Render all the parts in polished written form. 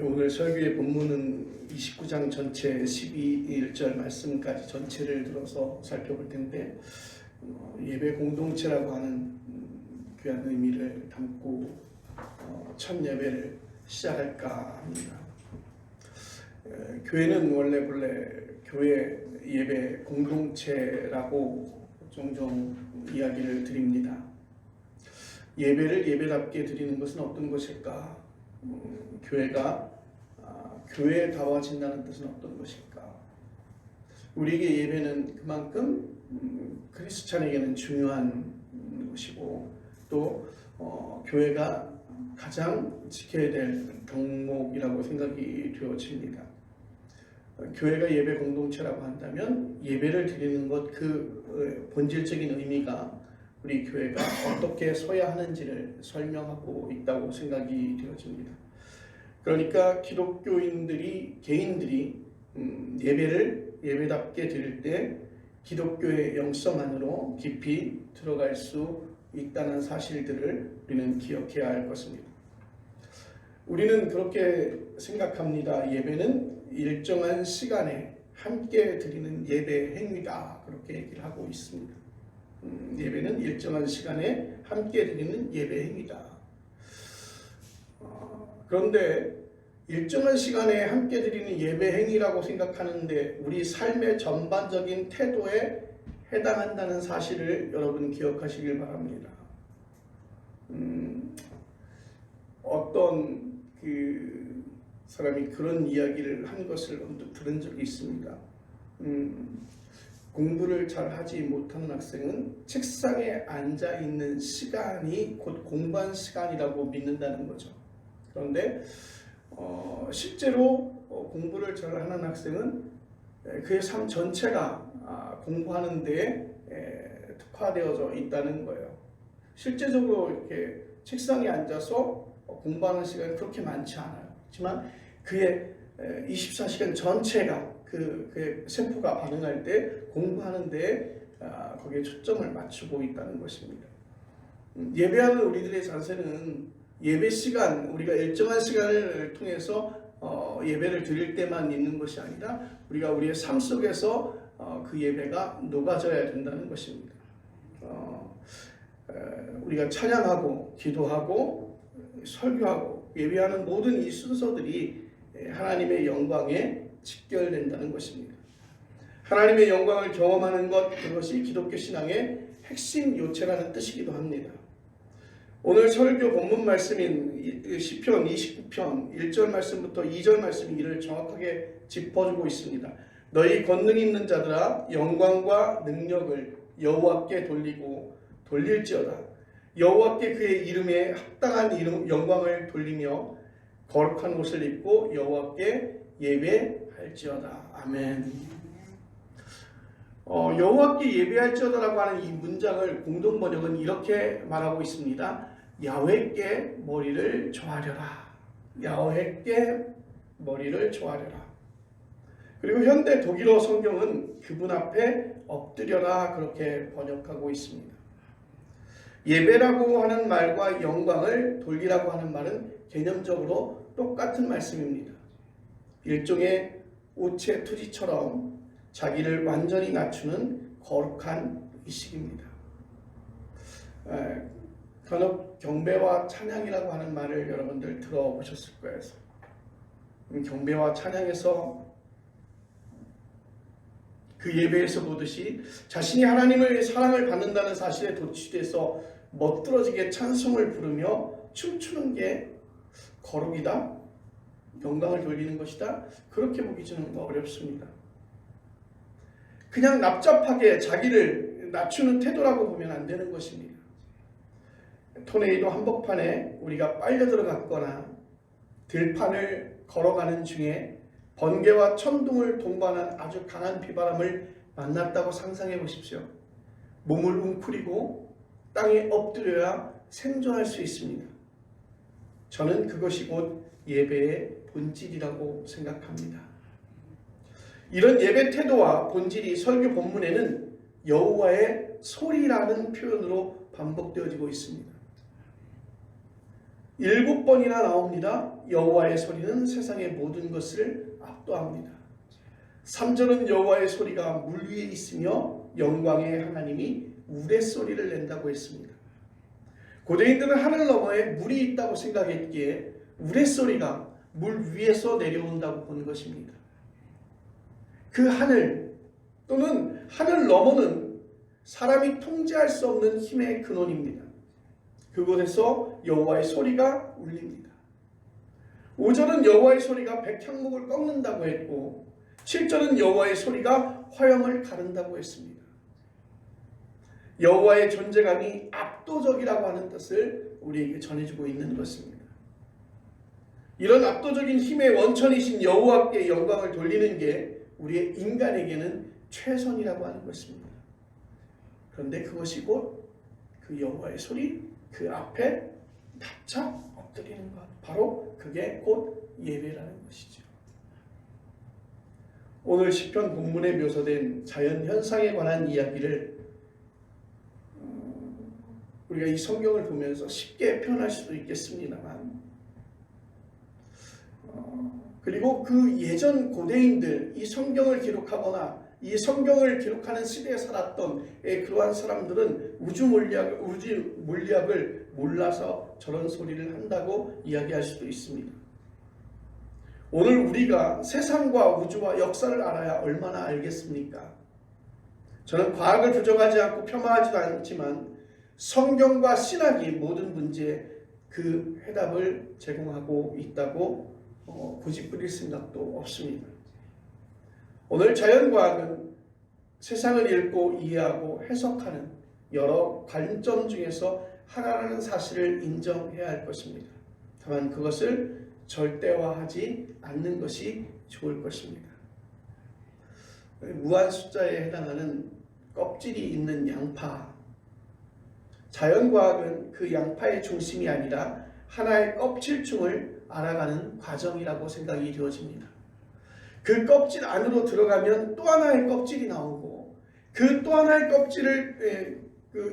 오늘 설교의 본문은 29장 전체 12절 말씀까지 전체를 들어서 살펴볼 텐데 예배 공동체라고 하는 귀한 의미를 담고 첫 예배를 시작할까 합니다. 교회는 본래 교회 예배 공동체라고 종종 이야기를 드립니다. 예배를 예배답게 드리는 것은 어떤 것일까? 교회가 교회다워진다는 뜻은 어떤 것일까? 우리에게 예배는 그만큼 크리스찬에게는 중요한 것이고 또 교회가 가장 지켜야 될 덕목이라고 생각이 되어집니다. 교회가 예배 공동체라고 한다면 예배를 드리는 것 그 본질적인 의미가 우리 교회가 어떻게 서야 하는지를 설명하고 있다고 생각이 되어집니다. 그러니까 기독교인들이 개인들이 예배를 예배답게 드릴 때 기독교의 영성 안으로 깊이 들어갈 수 있다는 사실들을 우리는 기억해야 할 것입니다. 우리는 그렇게 생각합니다. 예배는 일정한 시간에 함께 드리는 예배 행위다. 그렇게 얘기를 하고 있습니다. 예배는 일정한 시간에 함께 드리는 예배 행위다. 그런데 일정한 시간에 함께 드리는 예배 행위라고 생각하는데 우리 삶의 전반적인 태도에 해당한다는 사실을 여러분 기억하시길 바랍니다. 어떤 사람이 그런 이야기를 한 것을 언뜻 들은 적이 있습니다. 공부를 잘 하지 못하는 학생은 책상에 앉아 있는 시간이 곧 공부한 시간이라고 믿는다는 거죠. 그런데 실제로 공부를 잘 하는 학생은 그의 삶 전체가 공부하는 데에 특화되어져 있다는 거예요. 실제적으로 이렇게 책상에 앉아서 공부하는 시간이 그렇게 많지 않아요. 하지만 그의 24시간 전체가 그의 세포가 반응할 때 공부하는 데에 거기에 초점을 맞추고 있다는 것입니다. 예배하는 우리들의 자세는 예배 시간, 우리가 일정한 시간을 통해서 예배를 드릴 때만 있는 것이 아니라 우리가 우리의 삶 속에서 그 예배가 녹아져야 된다는 것입니다. 우리가 찬양하고 기도하고 설교하고 예배하는 모든 이 순서들이 하나님의 영광에 직결된다는 것입니다. 하나님의 영광을 경험하는 것, 그것이 기독교 신앙의 핵심 요체라는 뜻이기도 합니다. 오늘 설교 본문 말씀인 시편 29편 1절 말씀부터 2절 말씀이 이를 정확하게 짚어주고 있습니다. 너희 권능 있는 자들아 영광과 능력을 여호와께 돌릴지어다. 여호와께 그의 이름에 합당한 영광을 돌리며 거룩한 옷을 입고 여호와께 예배할지어다. 아멘. 여호와께 예배할지어다라고 하는 이 문장을 공동 번역은 이렇게 말하고 있습니다. 야훼께 머리를 조아려라. 야훼께 머리를 조아려라. 그리고 현대 독일어 성경은 그분 앞에 엎드려라 그렇게 번역하고 있습니다. 예배라고 하는 말과 영광을 돌리라고 하는 말은 개념적으로 똑같은 말씀입니다. 일종의 우체 투지처럼 자기를 완전히 낮추는 거룩한 의식입니다. 간혹 경배와 찬양이라고 하는 말을 여러분들 들어보셨을 거예요. 경배와 찬양에서 그 예배에서 보듯이 자신이 하나님의 사랑을 받는다는 사실에 도취돼서 멋들어지게 찬송을 부르며 춤추는 게 거룩이다, 영광을 돌리는 것이다, 그렇게 보기 좀 어렵습니다. 그냥 납작하게 자기를 낮추는 태도라고 보면 안 되는 것입니다. 토네이도 한복판에 우리가 빨려 들어갔거나 들판을 걸어가는 중에 번개와 천둥을 동반한 아주 강한 비바람을 만났다고 상상해 보십시오. 몸을 웅크리고 땅에 엎드려야 생존할 수 있습니다. 저는 그것이 곧 예배의 본질이라고 생각합니다. 이런 예배 태도와 본질이 설교 본문에는 여호와의 소리라는 표현으로 반복되어지고 있습니다. 7번이나 나옵니다. 여호와의 소리는 세상의 모든 것을 압도합니다. 3절은 여호와의 소리가 물 위에 있으며 영광의 하나님이 우레소리를 낸다고 했습니다. 고대인들은 하늘 너머에 물이 있다고 생각했기에 우레소리가 물 위에서 내려온다고 본 것입니다. 그 하늘 또는 하늘 너머는 사람이 통제할 수 없는 힘의 근원입니다. 그곳에서 여호와의 소리가 울립니다. 5절은 여호와의 소리가 백향목을 꺾는다고 했고 7절은 여호와의 소리가 화염을 가른다고 했습니다. 여호와의 존재감이 압도적이라고 하는 뜻을 우리에게 전해주고 있는 것입니다. 이런 압도적인 힘의 원천이신 여호와께 영광을 돌리는 게 우리의 인간에게는 최선이라고 하는 것입니다. 그런데 그것이 곧 그 여호와의 소리, 그 앞에 납작 엎드리는 것, 바로 그게 곧 예배라는 것이죠. 오늘 시편 본문에 묘사된 자연 현상에 관한 이야기를 우리가 이 성경을 보면서 쉽게 표현할 수도 있겠습니다만, 그리고 그 예전 고대인들, 이 성경을 기록하거나 이 성경을 기록하는 시대에 살았던 그러한 사람들은 우주 물리학을 몰라서 저런 소리를 한다고 이야기할 수도 있습니다. 오늘 우리가 세상과 우주와 역사를 알아야 얼마나 알겠습니까? 저는 과학을 부정하지 않고 폄하하지도 않지만 성경과 신학이 모든 문제에 그 해답을 제공하고 있다고 고집부릴 생각도 없습니다. 오늘 자연과학은 세상을 읽고 이해하고 해석하는 여러 관점 중에서 하나라는 사실을 인정해야 할 것입니다. 다만 그것을 절대화하지 않는 것이 좋을 것입니다. 무한 숫자에 해당하는 껍질이 있는 양파, 자연과학은 그 양파의 중심이 아니라 하나의 껍질층을 알아가는 과정이라고 생각이 되어집니다. 그 껍질 안으로 들어가면 또 하나의 껍질이 나오고 그 또 하나의 껍질을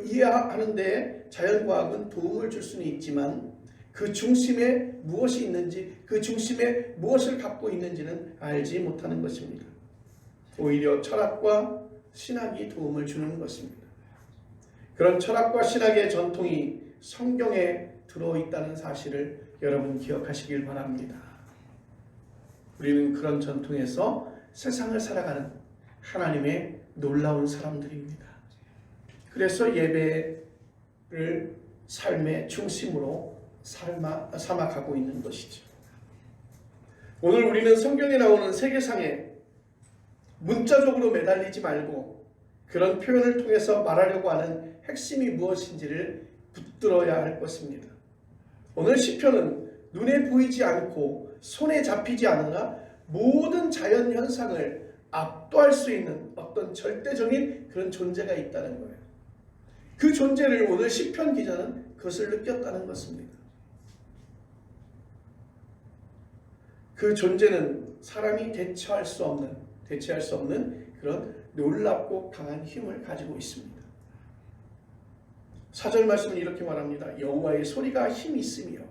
이해하는 데 자연과학은 도움을 줄 수는 있지만 그 중심에 무엇이 있는지, 그 중심에 무엇을 갖고 있는지는 알지 못하는 것입니다. 오히려 철학과 신학이 도움을 주는 것입니다. 그런 철학과 신학의 전통이 성경에 들어있다는 사실을 여러분 기억하시길 바랍니다. 우리는 그런 전통에서 세상을 살아가는 하나님의 놀라운 사람들입니다. 그래서 예배를 삶의 중심으로 삼아가고 있는 것이죠. 오늘 우리는 성경에 나오는 세계상에 문자적으로 매달리지 말고 그런 표현을 통해서 말하려고 하는 핵심이 무엇인지를 붙들어야 할 것입니다. 오늘 시편은 눈에 보이지 않고 손에 잡히지 않으나 모든 자연 현상을 압도할 수 있는 어떤 절대적인 그런 존재가 있다는 거예요. 그 존재를 오늘 시편 기자는 그것을 느꼈다는 것입니다. 그 존재는 사람이 대체할 수 없는 그런 놀랍고 강한 힘을 가지고 있습니다. 4절 말씀은 이렇게 말합니다. 여호와의 소리가 힘이 있으며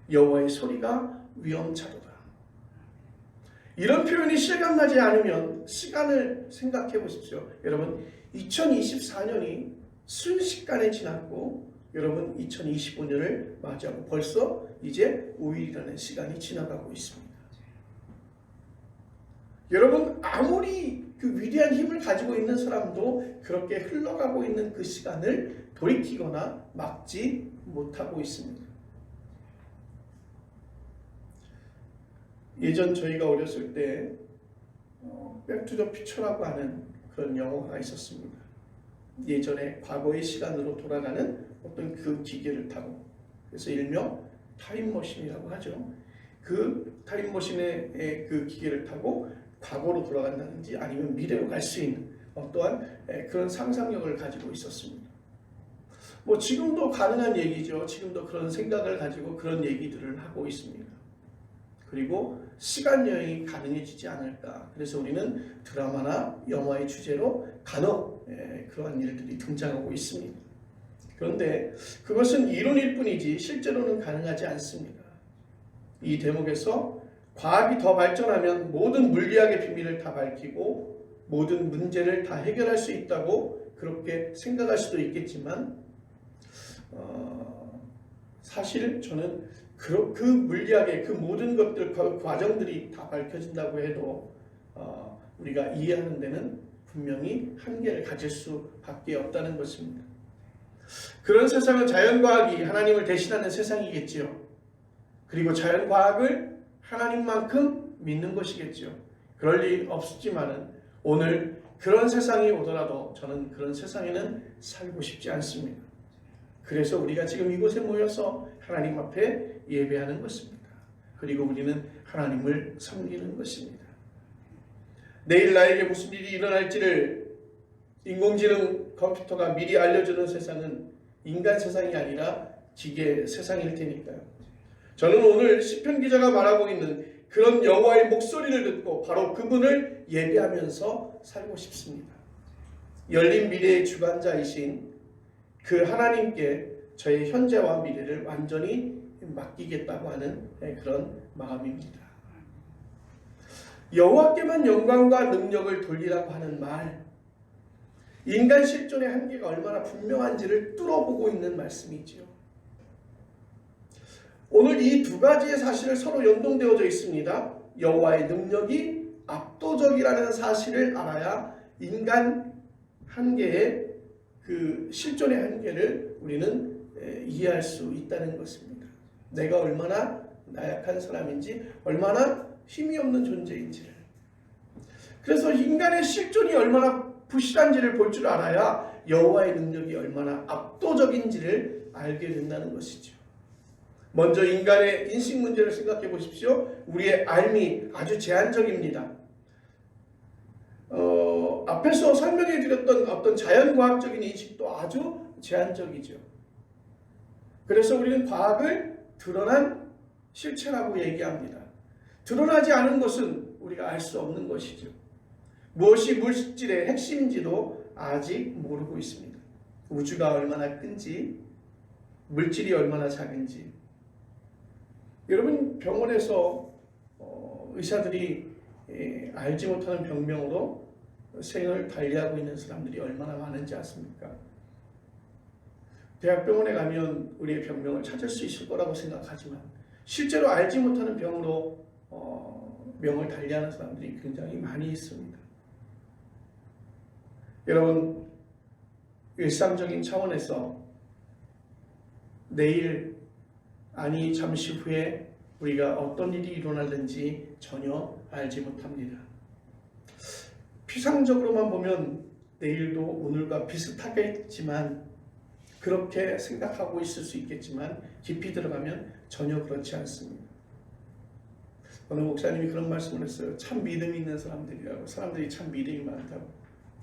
여호와의 소리가 위엄차도다. 이런 표현이 실감나지 않으면 시간을 생각해 보십시오. 여러분 2024년이 순식간에 지났고 여러분 2025년을 맞이하고 벌써 이제 5일이라는 시간이 지나가고 있습니다. 여러분 아무리 그 위대한 힘을 가지고 있는 사람도 그렇게 흘러가고 있는 그 시간을 돌이키거나 막지 못하고 있습니다. 예전 저희가 어렸을 때 백투더 퓨처라고 하는 그런 영화가 있었습니다. 예전에 과거의 시간으로 돌아가는 어떤 그 기계를 타고, 그래서 일명 타임머신이라고 하죠. 그 타임머신의 그 기계를 타고 과거로 돌아간다든지 아니면 미래로 갈 수 있는 어떠한 그런 상상력을 가지고 있었습니다. 뭐 지금도 가능한 얘기죠. 지금도 그런 생각을 가지고 그런 얘기들을 하고 있습니다. 그리고 시간 여행이 가능해지지 않을까. 그래서 우리는 드라마나 영화의 주제로 간혹 그러한 일들이 등장하고 있습니다. 그런데 그것은 이론일 뿐이지 실제로는 가능하지 않습니다. 이 대목에서 과학이 더 발전하면 모든 물리학의 비밀을 다 밝히고 모든 문제를 다 해결할 수 있다고 그렇게 생각할 수도 있겠지만 사실 저는 그 물리학의 그 모든 것들, 그 과정들이 다 밝혀진다고 해도 우리가 이해하는 데는 분명히 한계를 가질 수밖에 없다는 것입니다. 그런 세상은 자연과학이 하나님을 대신하는 세상이겠지요. 그리고 자연과학을 하나님만큼 믿는 것이겠지요. 그럴 리 없지만은 오늘 그런 세상이 오더라도 저는 그런 세상에는 살고 싶지 않습니다. 그래서 우리가 지금 이곳에 모여서 하나님 앞에 예배하는 것입니다. 그리고 우리는 하나님을 섬기는 것입니다. 내일 나에게 무슨 일이 일어날지를 인공지능 컴퓨터가 미리 알려주는 세상은 인간 세상이 아니라 기계 세상일 테니까요. 저는 오늘 시편 기자가 말하고 있는 그런 여호와의 목소리를 듣고 바로 그분을 예배하면서 살고 싶습니다. 열린 미래의 주관자이신 그 하나님께 저의 현재와 미래를 완전히 맡기겠다고 하는 그런 마음입니다. 여호와께만 영광과 능력을 돌리라고 하는 말, 인간 실존의 한계가 얼마나 분명한지를 뚫어보고 있는 말씀이지요. 오늘 이 두 가지의 사실을 서로 연동되어져 있습니다. 여호와의 능력이 압도적이라는 사실을 알아야 인간 한계의 그 실존의 한계를 우리는 이해할 수 있다는 것입니다. 내가 얼마나 나약한 사람인지, 얼마나 힘이 없는 존재인지를. 그래서 인간의 실존이 얼마나 부실한지를 볼 줄 알아야 여호와의 능력이 얼마나 압도적인지를 알게 된다는 것이죠. 먼저 인간의 인식 문제를 생각해 보십시오. 우리의 알미 아주 제한적입니다. 앞에서 설명해 드렸던 어떤 자연과학적인 인식도 아주 제한적이죠. 그래서 우리는 과학을 드러난 실체라고 얘기합니다. 드러나지 않은 것은 우리가 알 수 없는 것이죠. 무엇이 물질의 핵심인지도 아직 모르고 있습니다. 우주가 얼마나 큰지, 물질이 얼마나 작은지. 여러분, 병원에서 의사들이 알지 못하는 병명으로 생을 달리하고 있는 사람들이 얼마나 많은지 아십니까? 대학병원에 가면 우리의 병명을 찾을 수 있을 거라고 생각하지만 실제로 알지 못하는 병으로 명을 달리하는 사람들이 굉장히 많이 있습니다. 여러분, 일상적인 차원에서 내일 아니 잠시 후에 우리가 어떤 일이 일어나든지 전혀 알지 못합니다. 피상적으로만 보면 내일도 오늘과 비슷하겠지만 그렇게 생각하고 있을 수 있겠지만 깊이 들어가면 전혀 그렇지 않습니다. 어느 목사님이 그런 말씀을 했어요. 참 믿음이 있는 사람들이라고. 사람들이 참 믿음이 많다고.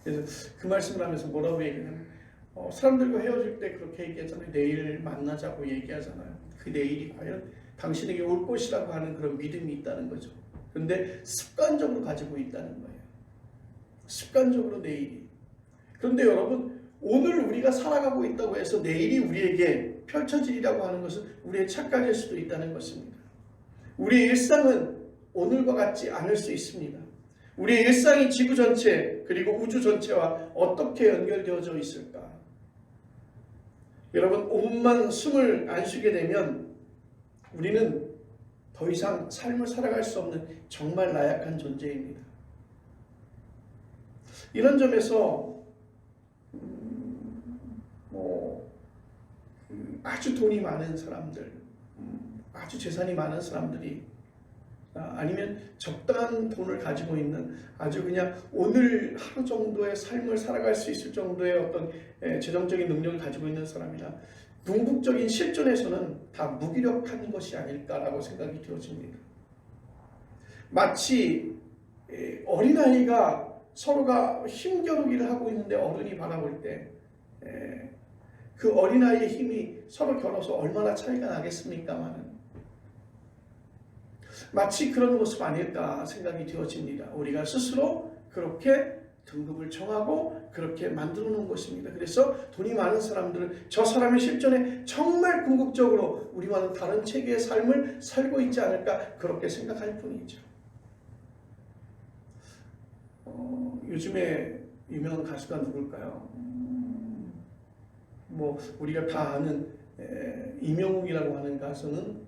그래서 그 말씀을 하면서 뭐라고 얘기하냐면 사람들과 헤어질 때 그렇게 얘기하잖아요. 내일 만나자고 얘기하잖아요. 그 내일이 과연 당신에게 올 것이라고 하는 그런 믿음이 있다는 거죠. 그런데 습관적으로 가지고 있다는 거예요. 습관적으로 내일이. 그런데 여러분, 오늘 우리가 살아가고 있다고 해서 내일이 우리에게 펼쳐지리라고 하는 것은 우리의 착각일 수도 있다는 것입니다. 우리의 일상은 오늘과 같지 않을 수 있습니다. 우리의 일상이 지구 전체 그리고 우주 전체와 어떻게 연결되어져 있을까? 여러분, 온만 숨을 안 쉬게 되면 우리는 더 이상 삶을 살아갈 수 없는 정말 나약한 존재입니다. 이런 점에서 아주 돈이 많은 사람들, 아주 재산이 많은 사람들이 아니면 적당한 돈을 가지고 있는 아주 그냥 오늘 하루 정도의 삶을 살아갈 수 있을 정도의 어떤 재정적인 능력을 가지고 있는 사람이나 궁극적인 실존에서는 다 무기력한 것이 아닐까라고 생각이 되어집니다. 마치 어린아이가 서로가 힘겨루기를 하고 있는데 어른이 바라볼 때 그 어린아이의 힘이 서로 겨뤄서 얼마나 차이가 나겠습니까마는 마치 그런 모습 아닐까 생각이 되어집니다. 우리가 스스로 그렇게 등급을 정하고 그렇게 만들어 놓은 것입니다. 그래서 돈이 많은 사람들은 저 사람의 실존에 정말 궁극적으로 우리와는 다른 체계의 삶을 살고 있지 않을까 그렇게 생각할 뿐이죠. 요즘에 유명한 가수가 누굴까요? 뭐 우리가 다 아는 이명웅이라고 하는 가수는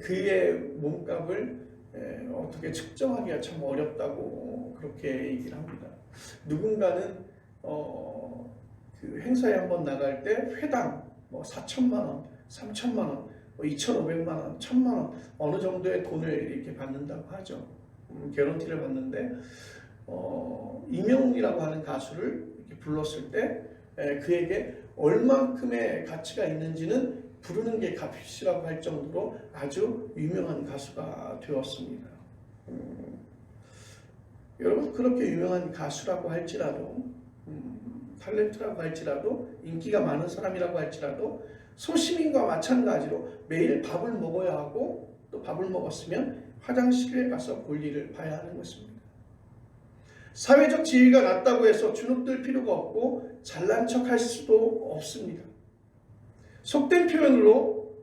그의 몸값을 어떻게 측정하기가 참 어렵다고 그렇게 얘기를 합니다. 누군가는 그 행사에 한번 나갈 때 회당 뭐 4천만 원, 3천만 원, 2,500만 원, 1,000만 원 어느 정도의 돈을 이렇게 받는다고 하죠. 개런티를 받는데 이명웅이라고 하는 가수를 이렇게 불렀을 때 그에게 얼만큼의 가치가 있는지는 부르는 게 값이라고 할 정도로 아주 유명한 가수가 되었습니다. 여러분 그렇게 유명한 가수라고 할지라도 탤런트라고 할지라도 인기가 많은 사람이라고 할지라도 소시민과 마찬가지로 매일 밥을 먹어야 하고 또 밥을 먹었으면 화장실에 가서 볼일을 봐야 하는 것입니다. 사회적 지위가 낮다고 해서 주눅들 필요가 없고 잘난 척할 수도 없습니다. 속된 표현으로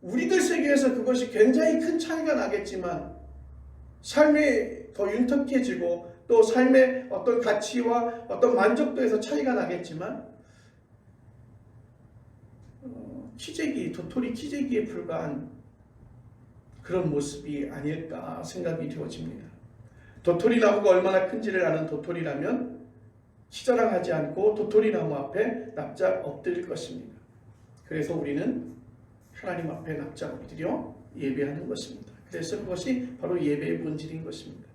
우리들 세계에서 그것이 굉장히 큰 차이가 나겠지만 삶이 더 윤택해지고 또 삶의 어떤 가치와 어떤 만족도에서 차이가 나겠지만 도토리 키재기에 불과한 그런 모습이 아닐까 생각이 되어집니다. 도토리 나무가 얼마나 큰지를 아는 도토리라면 치자랑하지 않고 도토리 나무 앞에 납작 엎드릴 것입니다. 그래서 우리는 하나님 앞에 납작 엎드려 예배하는 것입니다. 그래서 그것이 바로 예배의 본질인 것입니다.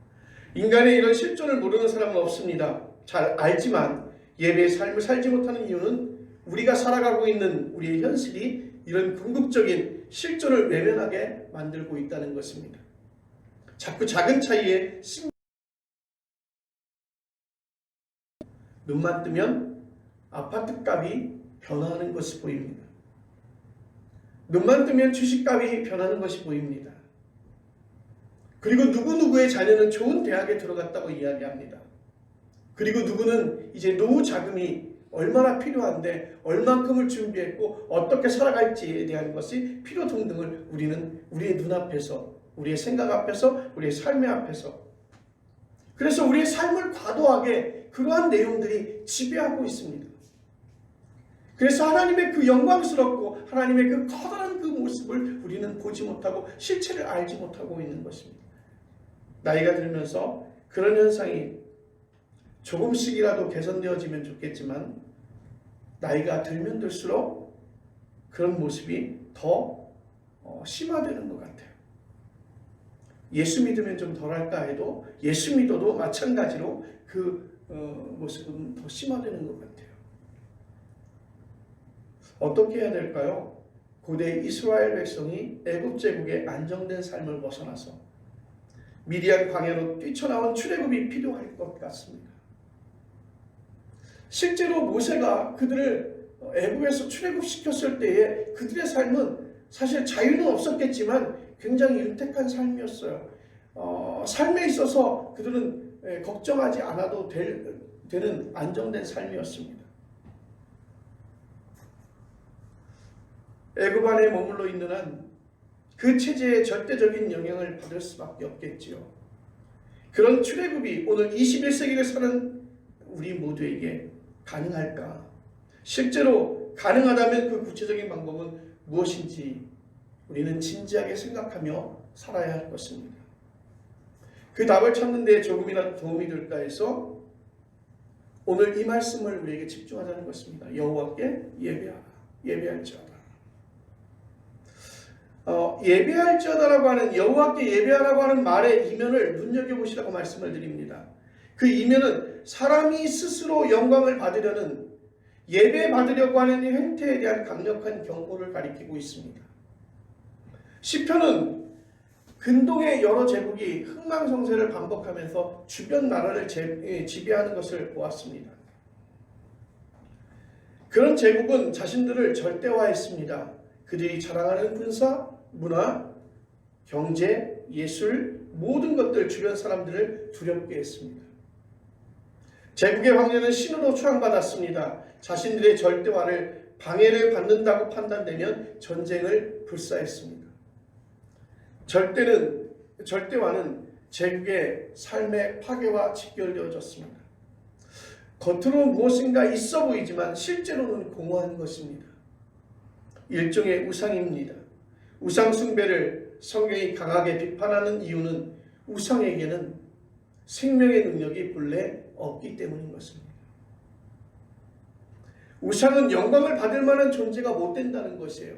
인간의 이런 실존을 모르는 사람은 없습니다. 잘 알지만 예배의 삶을 살지 못하는 이유는 우리가 살아가고 있는 우리의 현실이 이런 궁극적인 실존을 외면하게 만들고 있다는 것입니다. 자꾸 작은 차이에 눈만 뜨면 아파트값이 변화하는 것이 보입니다. 눈만 뜨면 주식값이 변하는 것이 보입니다. 그리고 누구누구의 자녀는 좋은 대학에 들어갔다고 이야기합니다. 그리고 누구는 이제 노후 자금이 얼마나 필요한데 얼만큼을 준비했고 어떻게 살아갈지에 대한 것이 필요 등등을 우리는 우리의 눈앞에서 우리의 생각 앞에서 우리의 삶의 앞에서 그래서 우리의 삶을 과도하게 그러한 내용들이 지배하고 있습니다. 그래서 하나님의 그 영광스럽고 하나님의 그 커다란 그 모습을 우리는 보지 못하고 실체를 알지 못하고 있는 것입니다. 나이가 들면서 그런 현상이 조금씩이라도 개선되어지면 좋겠지만 나이가 들면 들수록 그런 모습이 더 심화되는 것 같아요. 예수 믿으면 좀 덜할까 해도 예수 믿어도 마찬가지로 그 모습은 더 심화되는 것 같아요. 어떻게 해야 될까요? 고대 이스라엘 백성이 애굽 제국의 안정된 삶을 벗어나서 미디안 광야로 뛰쳐나온 출애굽이 필요할 것 같습니다. 실제로 모세가 그들을 애굽에서 출애굽시켰을 때에 그들의 삶은 사실 자유는 없었겠지만 굉장히 윤택한 삶이었어요. 삶에 있어서 그들은 걱정하지 않아도 되는 안정된 삶이었습니다. 애굽 안에 머물러 있는 한 그 체제의 절대적인 영향을 받을 수밖에 없겠지요. 그런 출애굽이 오늘 21세기를 사는 우리 모두에게 가능할까? 실제로 가능하다면 그 구체적인 방법은 무엇인지 우리는 진지하게 생각하며 살아야 할 것입니다. 그 답을 찾는 데 조금이라도 도움이 될까 해서 오늘 이 말씀을 우리에게 집중하자는 것입니다. 여호와께 예배하라. 예배할지어다. 예배할지어다라고 하는 여호와께 예배하라고 하는 말의 이면을 눈여겨보시라고 말씀을 드립니다. 그 이면은 사람이 스스로 영광을 받으려는 예배 받으려고 하는 행태에 대한 강력한 경고를 가리키고 있습니다. 시편은 근동의 여러 제국이 흥망성쇠를 반복하면서 주변 나라를 지배하는 것을 보았습니다. 그런 제국은 자신들을 절대화했습니다. 그들이 자랑하는 군사, 문화, 경제, 예술 모든 것들 주변 사람들을 두렵게 했습니다. 제국의 황제는 신으로 추앙받았습니다. 자신들의 절대화를 방해를 받는다고 판단되면 전쟁을 불사했습니다. 절대화는 제국의 삶의 파괴와 직결되어졌습니다. 겉으로는 무엇인가 있어 보이지만 실제로는 공허한 것입니다. 일종의 우상입니다. 우상 숭배를 성경이 강하게 비판하는 이유는 우상에게는 생명의 능력이 본래 없기 때문인 것입니다. 우상은 영광을 받을 만한 존재가 못 된다는 것이에요.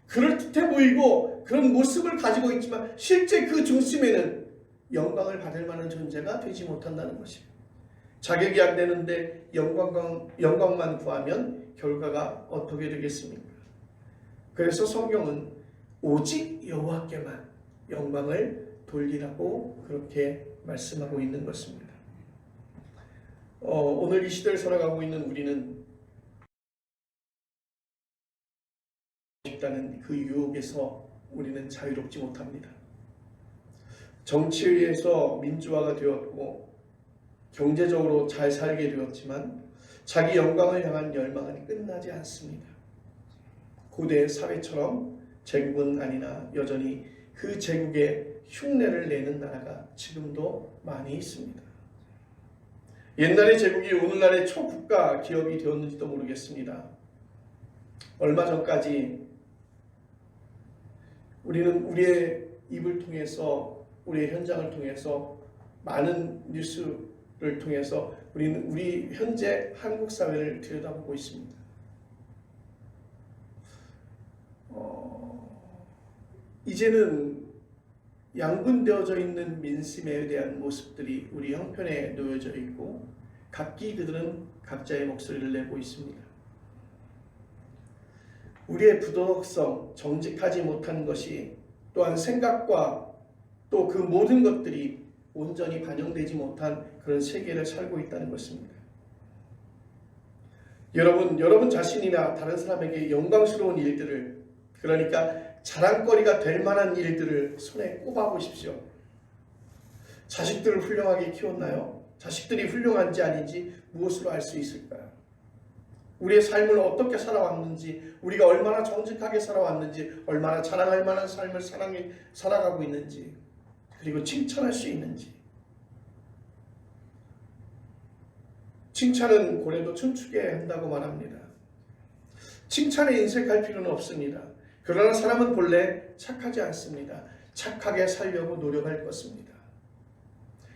그럴듯해 보이고 그런 모습을 가지고 있지만 실제 그 중심에는 영광을 받을 만한 존재가 되지 못한다는 것이에요. 자격이 안 되는데 영광만 구하면 결과가 어떻게 되겠습니까? 그래서 성경은 오직 여호와께만 영광을 돌리라고 그렇게 말씀하고 있는 것입니다. 오늘 이 시대를 살아가고 있는 우리는 싶다는 그 유혹에서 우리는 자유롭지 못합니다. 정치에 의해서 민주화가 되었고 경제적으로 잘 살게 되었지만 자기 영광을 향한 열망은 끝나지 않습니다. 고대 사회처럼 제국은 아니나 여전히 그 제국의 흉내를 내는 나라가 지금도 많이 있습니다. 옛날의 제국이 오늘날의 초국가 기업이 되었는지도 모르겠습니다. 얼마 전까지 우리는 우리의 입을 통해서, 우리의 현장을 통해서, 많은 뉴스를 통해서 우리는 우리 현재 한국 사회를 들여다보고 있습니다. 이제는 양분되어져 있는 민심에 대한 모습들이 우리 형편에 놓여져 있고 각기 그들은 각자의 목소리를 내고 있습니다. 우리의 부도덕성, 정직하지 못한 것이 또한 생각과 또 그 모든 것들이 온전히 반영되지 못한 그런 세계를 살고 있다는 것입니다. 여러분 자신이나 다른 사람에게 영광스러운 일들을, 그러니까 자랑거리가 될 만한 일들을 손에 꼽아보십시오. 자식들을 훌륭하게 키웠나요? 자식들이 훌륭한지 아닌지 무엇으로 알 수 있을까요? 우리의 삶을 어떻게 살아왔는지, 우리가 얼마나 정직하게 살아왔는지, 얼마나 자랑할 만한 삶을 살아가고 있는지, 그리고 칭찬할 수 있는지. 칭찬은 고래도 춤추게 한다고 말합니다. 칭찬에 인색할 필요는 없습니다. 그러나 사람은 본래 착하지 않습니다. 착하게 살려고 노력할 것입니다.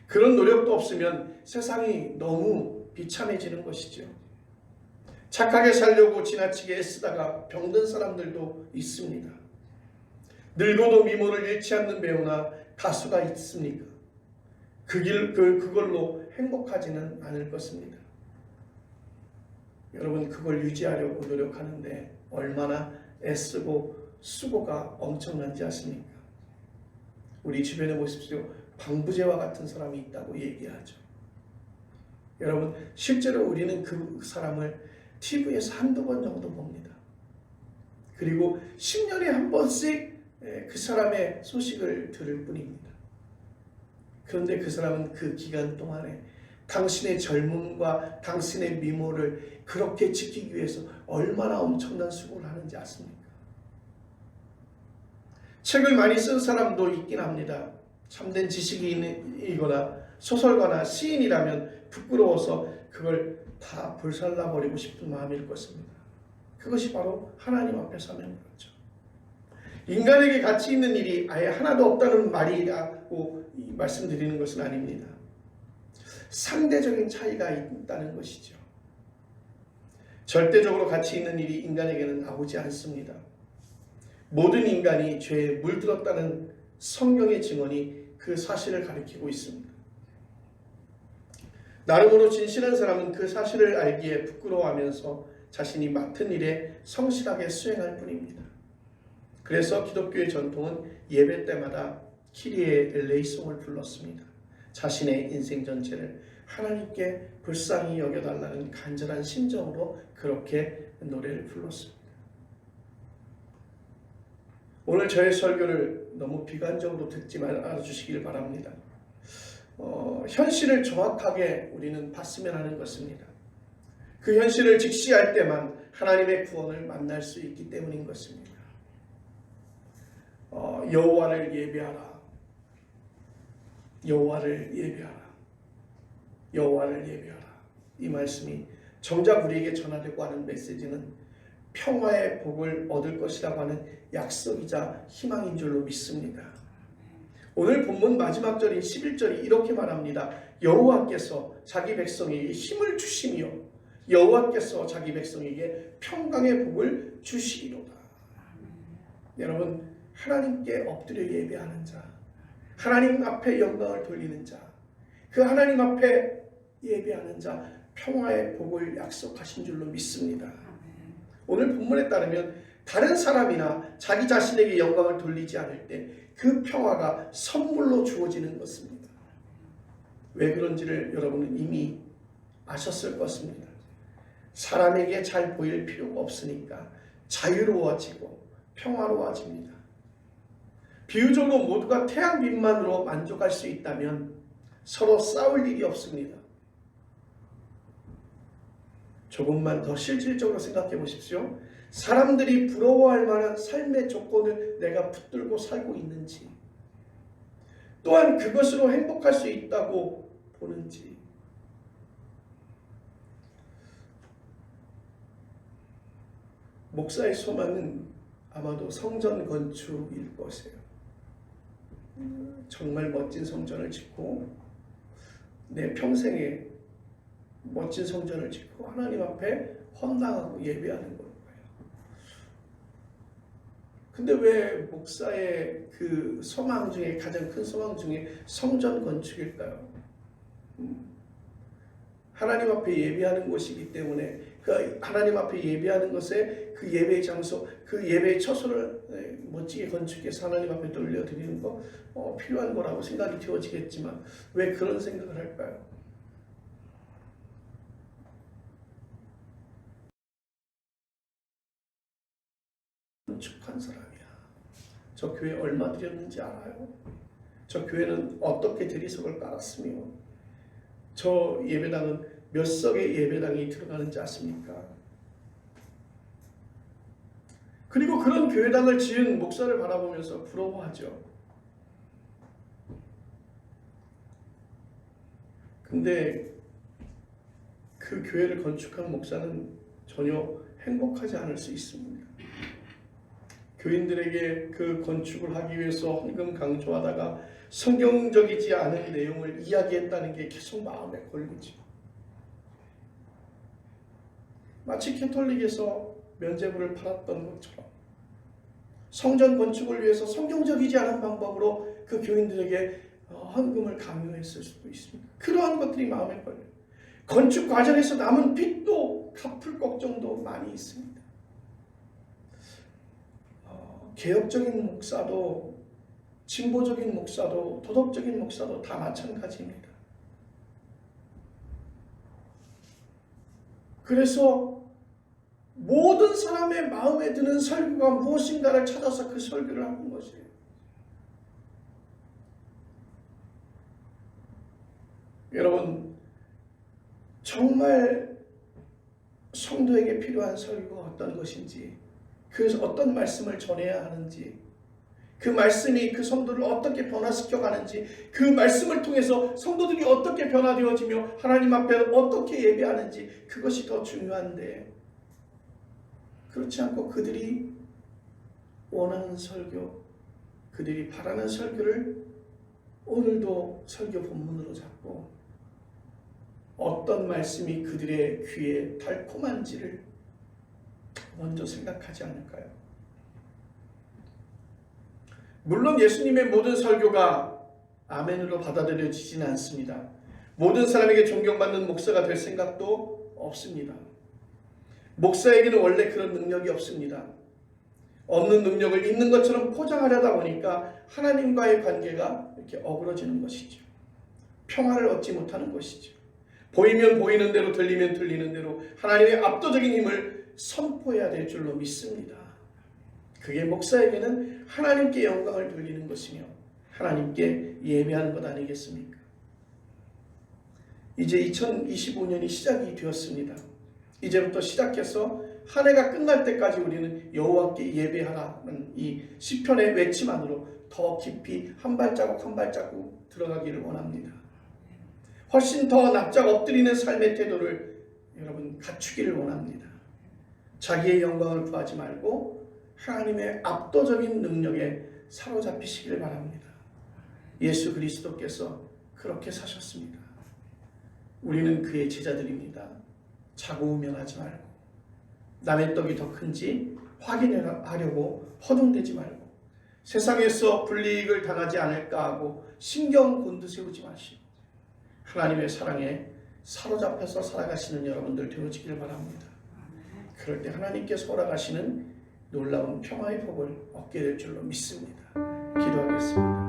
그런 노력도 없으면 세상이 너무 비참해지는 것이죠. 착하게 살려고 지나치게 애쓰다가 병든 사람들도 있습니다. 늙어도 미모를 잃지 않는 배우나 가수가 있습니까? 그걸로 행복하지는 않을 것입니다. 여러분, 그걸 유지하려고 노력하는데 얼마나 애쓰고 수고가 엄청난지 아십니까? 우리 주변에 보십시오. 방부제와 같은 사람이 있다고 얘기하죠. 여러분, 실제로 우리는 그 사람을 TV에서 한두 번 정도 봅니다. 그리고 10년에 한 번씩 그 사람의 소식을 들을 뿐입니다. 그런데 그 사람은 그 기간 동안에 당신의 젊음과 당신의 미모를 그렇게 지키기 위해서 얼마나 엄청난 수고를 하는지 아십니까? 책을 많이 쓴 사람도 있긴 합니다. 참된 지식인이거나 소설가나 시인이라면 부끄러워서 그걸 다 불살라버리고 싶은 마음일 것입니다. 그것이 바로 하나님 앞에 서면 그렇죠. 인간에게 가치 있는 일이 아예 하나도 없다는 말이라고 말씀드리는 것은 아닙니다. 상대적인 차이가 있다는 것이죠. 절대적으로 가치 있는 일이 인간에게는 나오지 않습니다. 모든 인간이 죄에 물들었다는 성경의 증언이 그 사실을 가리키고 있습니다. 나름으로 진실한 사람은 그 사실을 알기에 부끄러워하면서 자신이 맡은 일에 성실하게 수행할 뿐입니다. 그래서 기독교의 전통은 예배 때마다 키리에 엘레이송을 불렀습니다. 자신의 인생 전체를 하나님께 불쌍히 여겨달라는 간절한 심정으로 그렇게 노래를 불렀습니다. 오늘 저의 설교를 너무 비관적으로 듣지 말아주시길 바랍니다. 현실을 정확하게 우리는 봤으면 하는 것입니다. 그 현실을 직시할 때만 하나님의 구원을 만날 수 있기 때문인 것입니다. 여호와를 예배하라. 여호와를 예배하라. 여호와를 예배하라. 이 말씀이 정작 우리에게 전하려고 하는 메시지는 평화의 복을 얻을 것이라고 하는 약속이자 희망인 줄로 믿습니다. 오늘 본문 마지막 절인 11절이 이렇게 말합니다. 여호와께서 자기 백성에게 힘을 주시며 여호와께서 자기 백성에게 평강의 복을 주시리로다. 여러분, 하나님께 엎드려 예배하는 자, 하나님 앞에 영광을 돌리는 자, 그 하나님 앞에 예배하는 자, 평화의 복을 약속하신 줄로 믿습니다. 오늘 본문에 따르면 다른 사람이나 자기 자신에게 영광을 돌리지 않을 때 그 평화가 선물로 주어지는 것입니다. 왜 그런지를 여러분은 이미 아셨을 것입니다. 사람에게 잘 보일 필요가 없으니까 자유로워지고 평화로워집니다. 비유적으로 모두가 태양빛만으로 만족할 수 있다면 서로 싸울 일이 없습니다. 조금만 더 실질적으로 생각해 보십시오. 사람들이 부러워할 만한 삶의 조건을 내가 붙들고 살고 있는지, 또한 그것으로 행복할 수 있다고 보는지. 목사의 소망은 아마도 성전 건축일 것이에요. 정말 멋진 성전을 짓고 내 평생에 멋진 성전을 짓고 하나님 앞에 헌당하고 예배하는 거예요. 근데 왜 목사의 그 소망 중에 가장 큰 소망 중에 성전 건축일까요? 하나님 앞에 예배하는 곳이기 때문에 그 하나님 앞에 예배하는 것에 그 예배의 장소, 그 예배의 처소를 멋지게 건축해서 하나님 앞에 돌려드리는 거 필요한 거라고 생각이 되어지겠지만 왜 그런 생각을 할까요? 건축한 사람이야. 저 교회 얼마 드렸는지 알아요? 저 교회는 어떻게 대리석을 깔았으며 저 예배당은 몇 석의 예배당이 들어가는지 아십니까? 그리고 그런 교회당을 지은 목사를 바라보면서 부러워하죠. 근데 그 교회를 건축한 목사는 전혀 행복하지 않을 수 있습니다. 교인들에게 그 건축을 하기 위해서 헌금 강조하다가 성경적이지 않은 내용을 이야기했다는 게 계속 마음에 걸리죠. 마치 캐톨릭에서 면죄부를 팔았던 것처럼 성전 건축을 위해서 성경적이지 않은 방법으로 그 교인들에게 헌금을 강요했을 수도 있습니다. 그러한 것들이 마음에 걸려요. 건축 과정에서 남은 빚도 갚을 걱정도 많이 있습니다. 개혁적인 목사도 진보적인 목사도 도덕적인 목사도 다 마찬가지입니다. 그래서 모든 사람의 마음에 드는 설교가 무엇인가를 찾아서 그 설교를 하는 것이에요. 여러분, 정말 성도에게 필요한 설교가 어떤 것인지, 그래서 어떤 말씀을 전해야 하는지, 그 말씀이 그 성도를 어떻게 변화시켜 가는지, 그 말씀을 통해서 성도들이 어떻게 변화되어지며 하나님 앞에 어떻게 예배하는지, 그것이 더 중요한데 그렇지 않고 그들이 원하는 설교, 그들이 바라는 설교를 오늘도 설교 본문으로 잡고 어떤 말씀이 그들의 귀에 달콤한지를 먼저 생각하지 않을까요? 물론 예수님의 모든 설교가 아멘으로 받아들여지지는 않습니다. 모든 사람에게 존경받는 목사가 될 생각도 없습니다. 목사에게는 원래 그런 능력이 없습니다. 없는 능력을 있는 것처럼 포장하려다 보니까 하나님과의 관계가 이렇게 어그러지는 것이죠. 평화를 얻지 못하는 것이죠. 보이면 보이는 대로, 들리면 들리는 대로 하나님의 압도적인 힘을 선포해야 될 줄로 믿습니다. 그게 목사에게는 하나님께 영광을 돌리는 것이며 하나님께 예배하는 것 아니겠습니까? 이제 2025년이 시작이 되었습니다. 이제부터 시작해서 한 해가 끝날 때까지 우리는 여호와께 예배하라는 이 시편의 외침 안으로 더 깊이 한 발자국 한 발자국 들어가기를 원합니다. 훨씬 더 납작 엎드리는 삶의 태도를 여러분 갖추기를 원합니다. 자기의 영광을 구하지 말고 하나님의 압도적인 능력에 사로잡히시기를 바랍니다. 예수 그리스도께서 그렇게 사셨습니다. 우리는 그의 제자들입니다. 자고 우면하지 말고 남의 떡이 더 큰지 확인하려고 허둥대지 말고 세상에서 불이익을 당하지 않을까 하고 신경 곤두세우지 마시고 하나님의 사랑에 사로잡혀서 살아가시는 여러분들 되어지기를 바랍니다. 그럴 때 하나님께서 허락하시는 놀라운 평화의 복을 얻게 될 줄로 믿습니다. 기도하겠습니다.